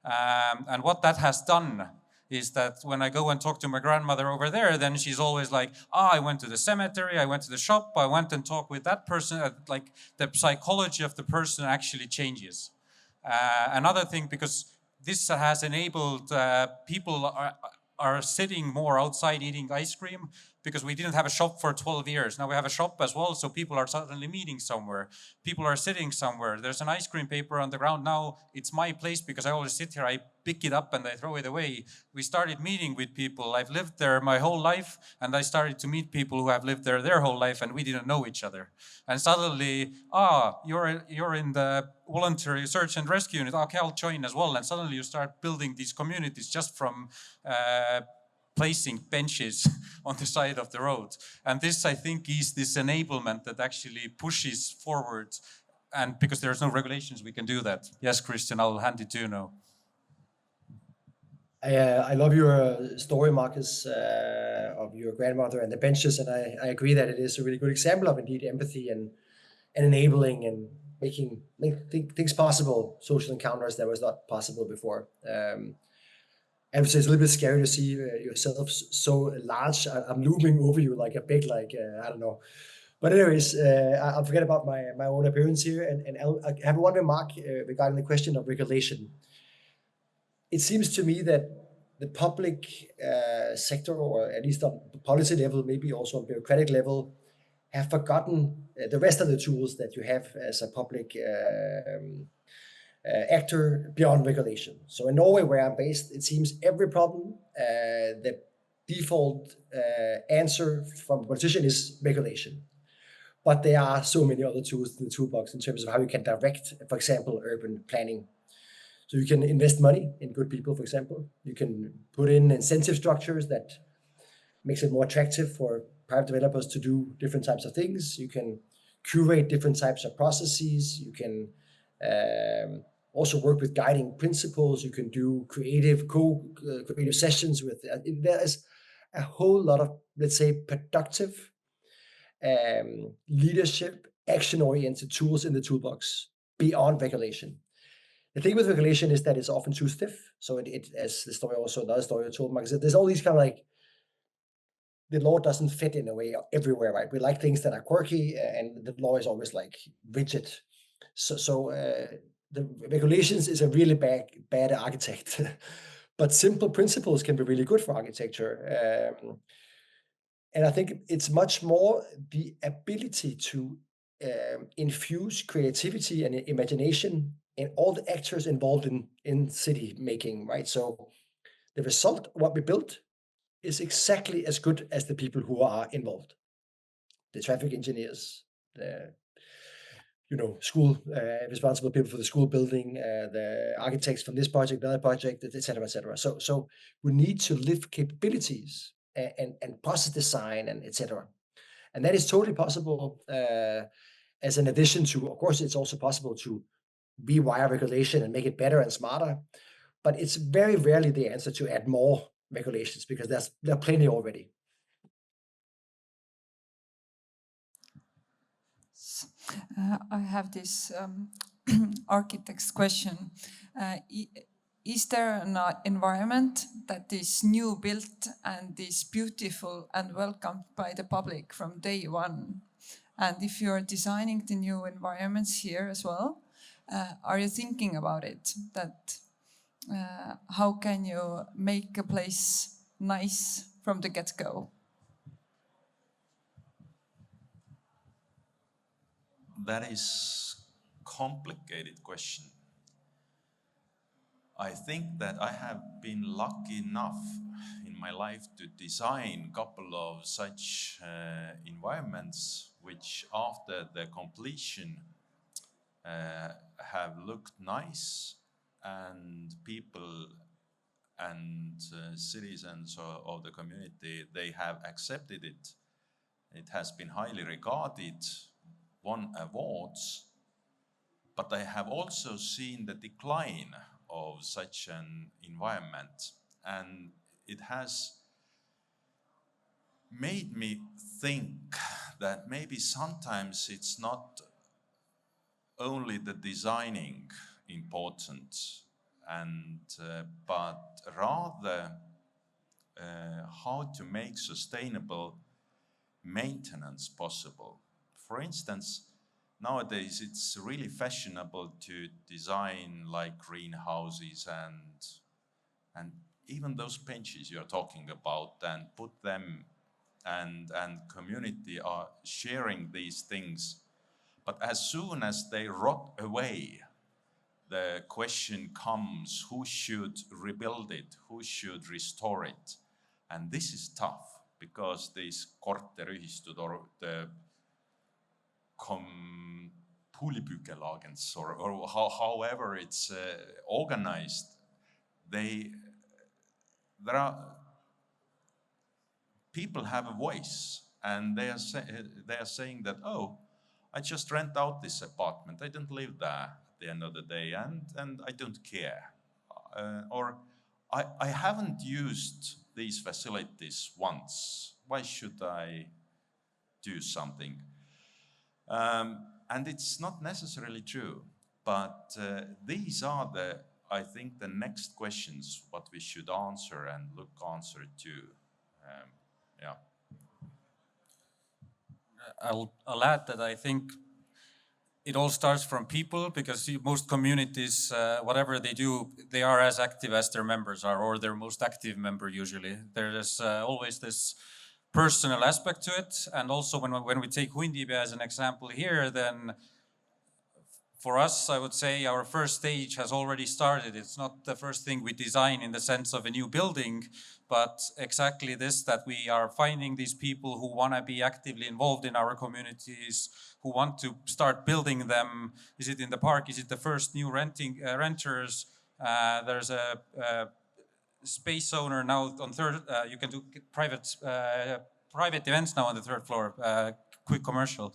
And what that has done is that when I go and talk to my grandmother over there, then she's always like, I went to the cemetery, I went to the shop, I went and talked with that person. Like the psychology of the person actually changes. Another thing, because this has enabled people are sitting more outside eating ice cream, because we didn't have a shop for 12 years. Now we have a shop as well, so people are suddenly meeting somewhere. People are sitting somewhere. There's an ice cream paper on the ground. Now it's my place because I always sit here, I pick it up and I throw it away. We started meeting with people. I've lived there my whole life, and I started to meet people who have lived there their whole life, and we didn't know each other. And suddenly, you're in the voluntary search and rescue unit. Okay, I'll join as well. And suddenly you start building these communities just from placing benches on the side of the road. And this, I think, is this enablement that actually pushes forward. And because there's no regulations, we can do that. Yes, Christian, I'll hand it to you now. I love your story, Marcus, of your grandmother and the benches, and I agree that it is a really good example of indeed empathy and enabling and making things possible, social encounters that was not possible before. I would say it's a little bit scary to see yourself so large. I'm looming over you like a big, I don't know. But anyways, I'll forget about my own appearance here, and I have one remark regarding the question of regulation. It seems to me that the public sector, or at least on the policy level, maybe also on bureaucratic level, have forgotten the rest of the tools that you have as a public actor beyond regulation. So in Norway, where I'm based, it seems every problem, the default answer from a politician is regulation. But there are so many other tools in the toolbox in terms of how you can direct, for example, urban planning. So you can invest money in good people, for example. You can put in incentive structures that makes it more attractive for private developers to do different types of things. You can curate different types of processes. You can also work with guiding principles. You can do creative sessions with. There is a whole lot of, let's say, productive leadership, action-oriented tools in the toolbox beyond regulation. The thing with regulation is that it's often too stiff. So it as the story also, another story I told, Marcus, there's all these kind of like, the law doesn't fit in a way everywhere, right? We like things that are quirky, and the law is always like rigid. So the regulations is a really bad architect, but simple principles can be really good for architecture. And I think it's much more the ability to infuse creativity and imagination in all the actors involved in city making, right? So the result of what we built is exactly as good as the people who are involved. The traffic engineers, the school responsible people for the school building, the architects from this project, another project, et cetera, et cetera. So we need to lift capabilities and process design and et cetera. And that is totally possible as an addition to, of course, it's also possible to rewire regulation and make it better and smarter. But it's very rarely the answer to add more regulations, because there are plenty already. I have this architect's question. Is there an environment that is new built and is beautiful and welcomed by the public from day one? And if you're designing the new environments here as well, are you thinking about it? That how can you make a place nice from the get-go? That is complicated question. I think that I have been lucky enough in my life to design a couple of such environments which after the completion have looked nice, and people and citizens of the community, they have accepted it. It has been highly regarded, won awards, but I have also seen the decline of such an environment, and it has made me think that maybe sometimes it's not only the designing important, and but rather how to make sustainable maintenance possible. For instance, nowadays it's really fashionable to design like greenhouses and even those benches you're talking about, and put them, and community are sharing these things. But as soon as they rot away, the question comes, who should rebuild it? Who should restore it? And this is tough, because these korteriühistud or the poolipüükelagens, or however it's organized, there are people have a voice, and they are saying that, oh, I just rent out this apartment. I don't live there at the end of the day, and I don't care. Or I haven't used these facilities once. Why should I do something? And it's not necessarily true, but these are I think the next questions what we should answer and look answer to. Yeah. I'll add that I think it all starts from people, because most communities, whatever they do, they are as active as their members are, or their most active member usually. There is always this personal aspect to it. And also when we take Hundipeal as an example here, then for us, I would say our first stage has already started. It's not the first thing we design in the sense of a new building, but exactly this, that we are finding these people who want to be actively involved in our communities, who want to start building them. Is it in the park? Is it the first new renters? There's a space owner now on third. You can do private events now on the third floor. Quick commercial,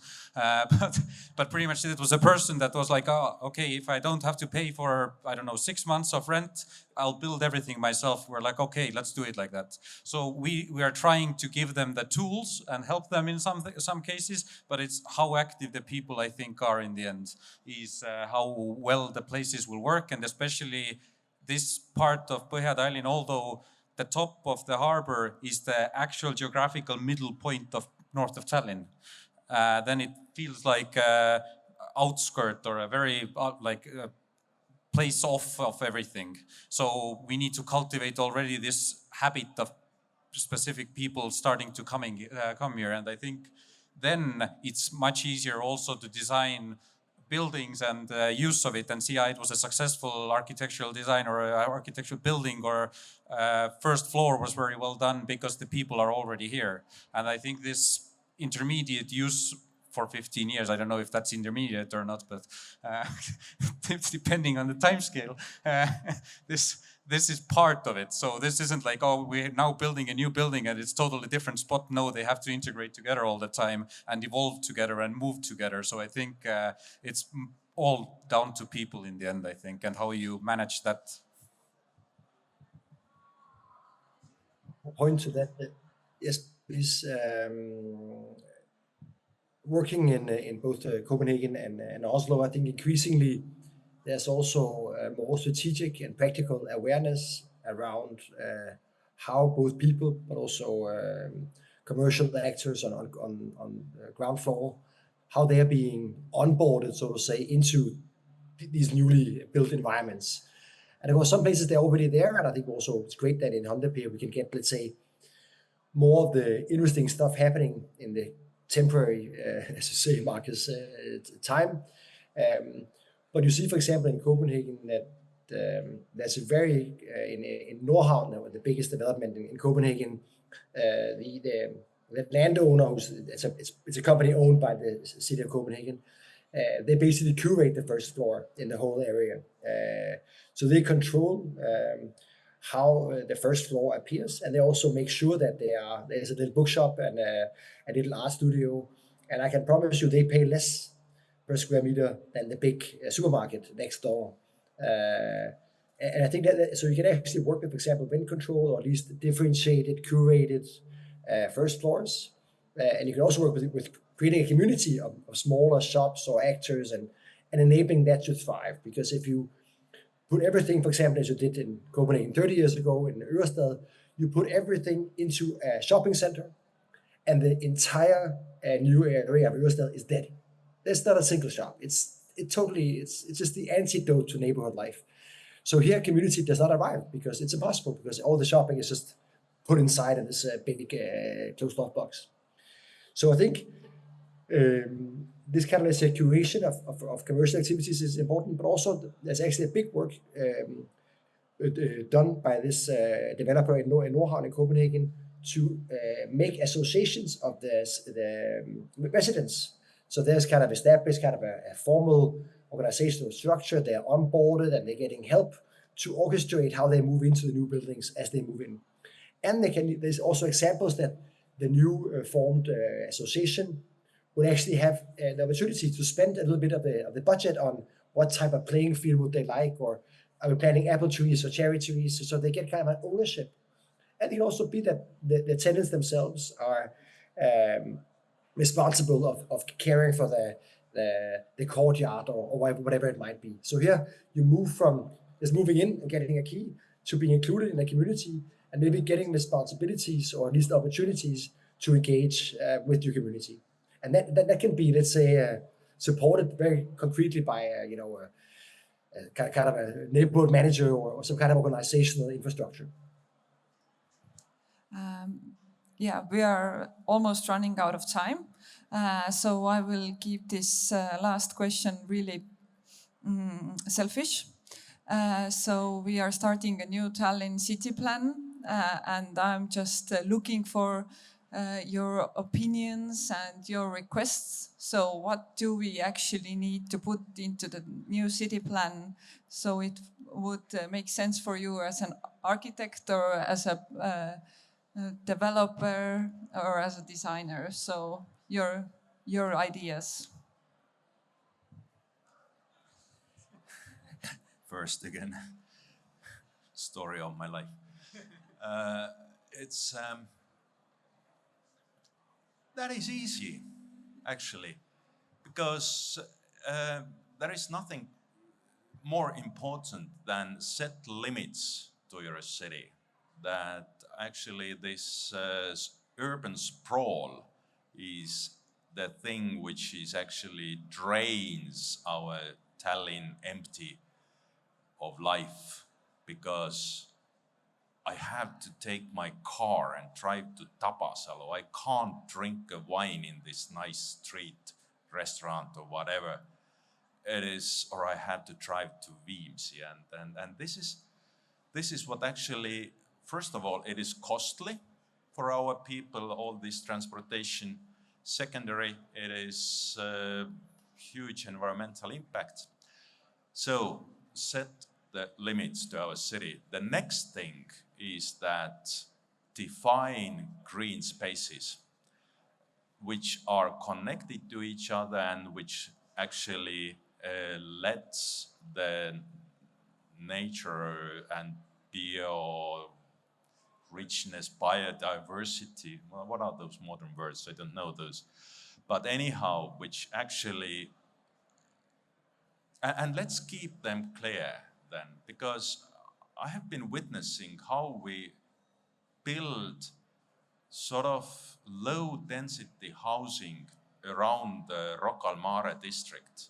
but pretty much it was a person that was like, oh, okay, if I don't have to pay for, I don't know, 6 months of rent, I'll build everything myself. We're like, okay, let's do it like that. So we are trying to give them the tools and help them in some cases, but it's how active the people, I think, are in the end, is how well the places will work. And especially this part of Põhja-Tallinn, although the top of the harbor is the actual geographical middle point of north of Tallinn, then it feels like outskirt or a very place off of everything. So we need to cultivate already this habit of specific people starting to come here. And I think then it's much easier also to design buildings and use of it and see it was a successful architectural design or architectural building, or first floor was very well done because the people are already here. And I think this intermediate use for 15 years, I don't know if that's intermediate or not, but depending on the time scale, this is part of it. So this isn't like, oh, we're now building a new building and it's totally different spot. No, they have to integrate together all the time and evolve together and move together. So I think it's all down to people in the end, I think, and how you manage that. Point to that yes, please. Working in both Copenhagen and Oslo, I think increasingly there's also more strategic and practical awareness around how both people, but also commercial actors on ground floor, how they're being onboarded, so to say, into these newly built environments. And of course, some places they're already there, and I think also it's great that in Hundipeal we can get, let's say, more of the interesting stuff happening in the temporary, as you say, Markus, time. But you see, for example, in Copenhagen that there's a very, in Nordhavn, the biggest development in Copenhagen, the landowner, it's a company owned by the city of Copenhagen, they basically curate the first floor in the whole area. So they control how the first floor appears, and they also make sure that there's a little bookshop and a little art studio. And I can promise you they pay less per square meter than the big supermarket next door. And I think that so you can actually work with, for example, wind control, or at least differentiated, curated first floors. And you can also work with creating a community of smaller shops or actors and enabling that to thrive. Because if you put everything, for example, as you did in Copenhagen 30 years ago in Ørestad, you put everything into a shopping center, and the entire new area of Ørestad is dead. There's not a single shop. It's just the antidote to neighborhood life. So here, community does not arrive because it's impossible, because all the shopping is just put inside of this big closed-off box. So I think this kind of, let's say, curation of commercial activities is important, but also there's actually a big work done by this developer in Nordhavn in Copenhagen to make associations of the residents. So there's kind of established kind of a formal organizational structure. They're onboarded and they're getting help to orchestrate how they move into the new buildings as they move in. And there's also examples that the new formed association would actually have the opportunity to spend a little bit of the budget on what type of playing field would they like, or Are we planting apple trees or cherry trees? So they get kind of an ownership. And it can also be that the tenants themselves are responsible of caring for the courtyard or whatever it might be. So here you move from just moving in and getting a key to being included in the community and maybe getting responsibilities or at least opportunities to engage with your community. And that can be, let's say, supported very concretely by kind of a neighborhood manager or some kind of organizational infrastructure. Yeah, we are almost running out of time. So I will keep this last question really selfish. So we are starting a new Tallinn city plan, and I'm just looking for your opinions and your requests. So what do we actually need to put into the new city plan so it would make sense for you as an architect or as a developer or as a designer? So your ideas. First again, story of my life. It's that is easy, actually, because there is nothing more important than set limits to your city. That actually this urban sprawl is the thing which is actually drains our Tallinn empty of life, because I have to take my car and drive to Tabasalu. I can't drink a wine in this nice street restaurant or whatever it is, or I have to drive to Viimsi. And this is what actually, first of all, it is costly for our people, all this transportation. Secondary, it is huge environmental impact. So set the limits to our city. The next thing is that define green spaces which are connected to each other and which actually lets the nature and bio richness, biodiversity, well, what are those modern words? I don't know those. But anyhow, which actually, and let's keep them clear then, because I have been witnessing how we build sort of low density housing around the Rocca al Mare district,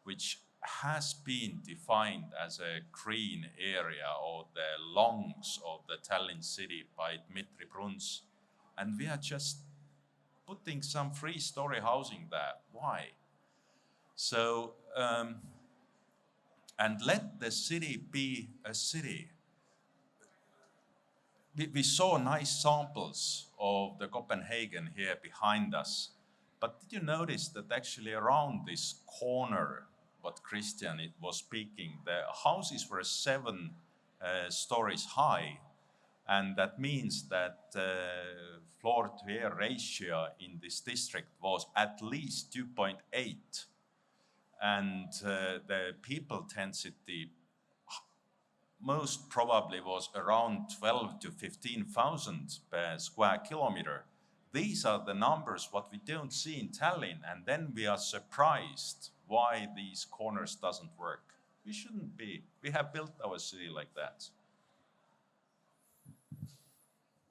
which has been defined as a green area or the lungs of the Tallinn city by Dmitri Bruns. And we are just putting some 3-story housing there. Why? So, and let the city be a city. We saw nice samples of the Copenhagen here behind us, but did you notice that actually around this corner, what Christian was speaking, the houses were 7 stories high, and that means that floor-to-air ratio in this district was at least 2.8, and the people density most probably was around 12 to 15,000 per square kilometer. These are the numbers what we don't see in Tallinn, and then we are surprised why these corners doesn't work. We shouldn't be. We have built our city like that.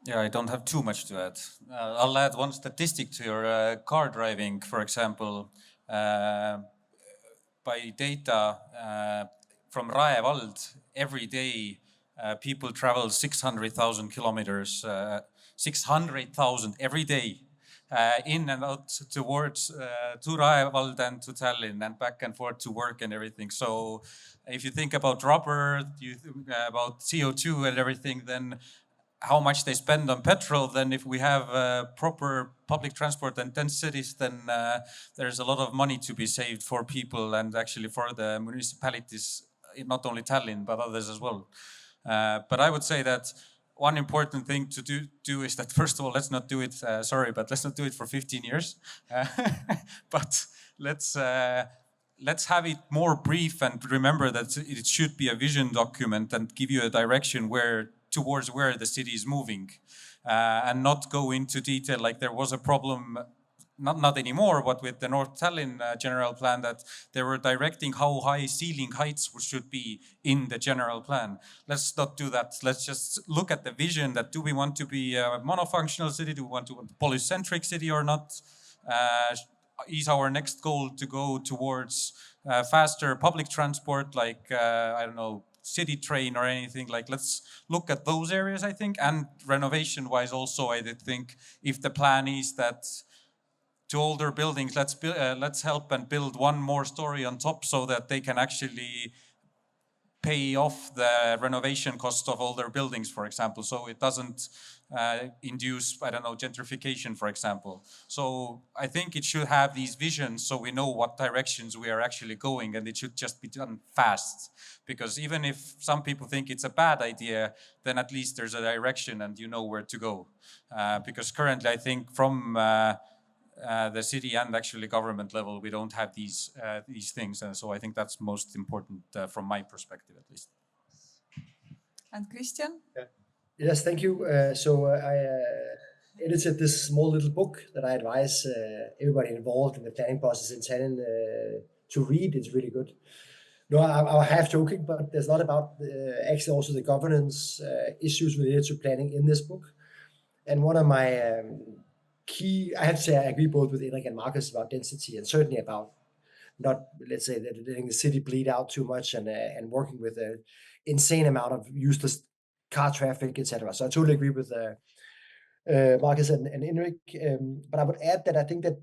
Yeah, I don't have too much to add. I'll add one statistic to your car driving, for example. By data from Rae vald, every day people travel 600,000 kilometers, 600,000 every day, in and out towards to Rae vald and to Tallinn and back and forth to work and everything. So if you think about rubber, you think about CO2 and everything, then how much they spend on petrol, then if we have proper public transport and dense cities, then there's a lot of money to be saved for people and actually for the municipalities, not only Tallinn, but others as well. But I would say that one important thing to do is that, first of all, let's not do it, let's not do it for 15 years. But let's let's have it more brief and remember that it should be a vision document and give you a direction towards where the city is moving, and not go into detail like there was a problem. Not anymore, but with the North Tallinn general plan, that they were directing how high ceiling heights should be in the general plan. Let's not do that. Let's just look at the vision, that do we want to be a monofunctional city? Do we want to be a polycentric city or not? Is our next goal to go towards faster public transport, like, I don't know, city train or anything? Like, let's look at those areas, I think. And renovation wise also, I think if the plan is that to older buildings, let's help and build one more story on top so that they can actually pay off the renovation cost of older buildings, for example, so it doesn't induce, I don't know, gentrification, for example. So I think it should have these visions so we know what directions we are actually going, and it should just be done fast. Because even if some people think it's a bad idea, then at least there's a direction and you know where to go. Because currently I think from the city and actually government level, we don't have these things. And so I think that's most important from my perspective, at least. And Christian? Yeah. Yes, thank you. I edited this small little book that I advise everybody involved in the planning process in Tallinn to read. It's really good. No, I'm half joking, but there's a lot about actually also the governance issues related to planning in this book. And one of my I have to say, I agree both with Indrek and Markus about density, and certainly about not, let's say, letting the city bleed out too much and working with an insane amount of useless car traffic, etc. So I totally agree with Markus and Indrek. But I would add that I think that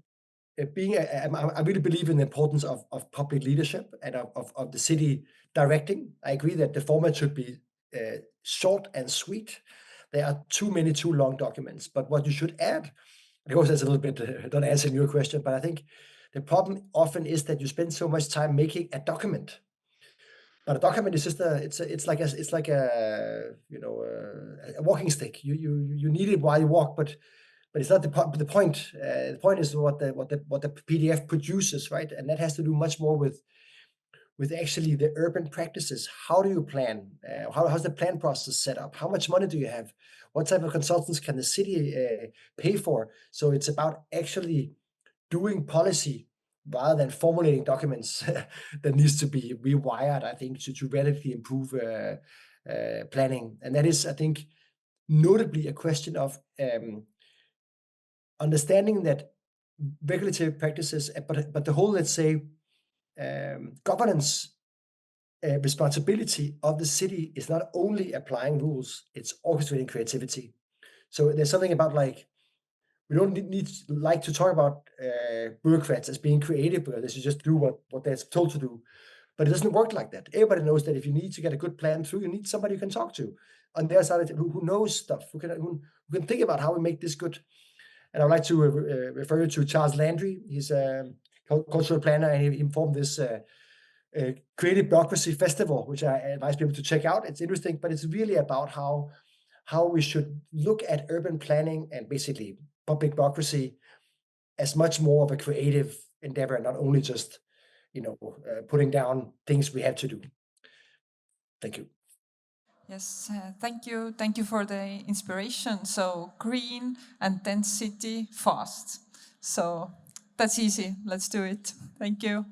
I really believe in the importance of public leadership and of the city directing. I agree that the format should be short and sweet. There are too many too long documents. But what you should add, of course, that's a little bit not answering your question, but I think the problem often is that you spend so much time making a document. But a document is just it's like a walking stick. You need it while you walk, but it's not the point. The point is what the PDF produces, right? And that has to do much more with actually the urban practices. How do you plan? How's the plan process set up? How much money do you have? What type of consultants can the city pay for? So it's about actually doing policy rather than formulating documents that needs to be rewired, I think, to radically improve planning. And that is, I think, notably a question of understanding that regulatory practices, but the whole, let's say, governance responsibility of the city is not only applying rules, it's orchestrating creativity. So there's something about, like, we don't like to talk about bureaucrats as being creative because they should just do what they're told to do. But it doesn't work like that. Everybody knows that if you need to get a good plan through, you need somebody you can talk to on their side who knows stuff, who can think about how we make this good. And I would like to refer you to Charles Landry. He's a cultural planner, and he informed this Creative Bureaucracy Festival, which I advise people to check out. It's interesting, but it's really about how we should look at urban planning and basically public bureaucracy as much more of a creative endeavor, not only just putting down things we have to do. Thank you. Yes, thank you. Thank you for the inspiration. So green and dense city fast. So that's easy. Let's do it. Thank you.